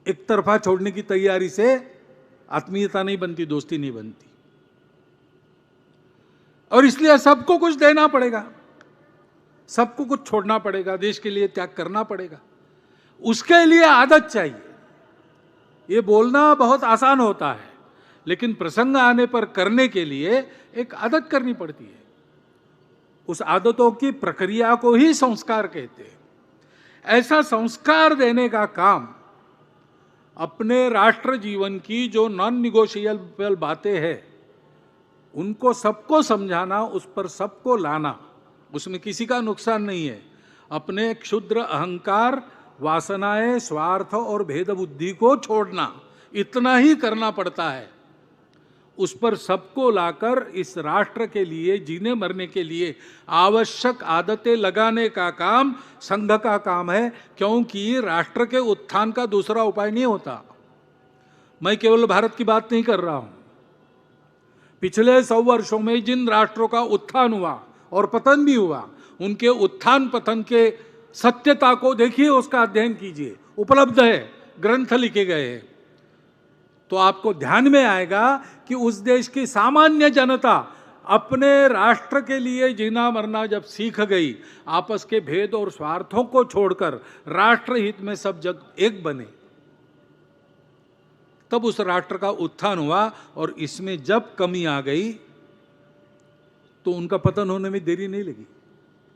एक तरफा छोड़ने की तैयारी से आत्मीयता नहीं बनती, दोस्ती नहीं बनती। और इसलिए सबको कुछ देना पड़ेगा, सबको कुछ छोड़ना पड़ेगा, देश के लिए त्याग करना पड़ेगा। उसके लिए आदत चाहिए। ये बोलना बहुत आसान होता है, लेकिन प्रसंग आने पर करने के लिए एक आदत करनी पड़ती है। उस आदतों की प्रक्रिया को ही संस्कार कहते हैं। ऐसा संस्कार देने का काम अपने राष्ट्र जीवन की जो नॉन निगोशिएबल बातें हैं उनको सबको समझाना, उस पर सबको लाना, उसमें किसी का नुकसान नहीं है। अपने क्षुद्र अहंकार, वासनाएं, स्वार्थ और भेद बुद्धि को छोड़ना, इतना ही करना पड़ता है। उस पर सबको लाकर इस राष्ट्र के लिए, जीने मरने के लिए आवश्यक आदतें लगाने का काम संघ का काम है, क्योंकि राष्ट्र के उत्थान का दूसरा उपाय नहीं होता। मैं केवल भारत की बात नहीं कर रहा हूं। पिछले 100 वर्षों में जिन राष्ट्रों का उत्थान हुआ और पतन भी हुआ, उनके उत्थान पतन के सत्यता को देखिए, उसका अध्ययन कीजिए, उपलब्ध है, ग्रंथ लिखे गए हैं। तो आपको ध्यान में आएगा कि उस देश की सामान्य जनता अपने राष्ट्र के लिए जीना मरना जब सीख गई, आपस के भेद और स्वार्थों को छोड़कर राष्ट्र हित में सब जग एक बने, तब उस राष्ट्र का उत्थान हुआ। और इसमें जब कमी आ गई तो उनका पतन होने में देरी नहीं लगी।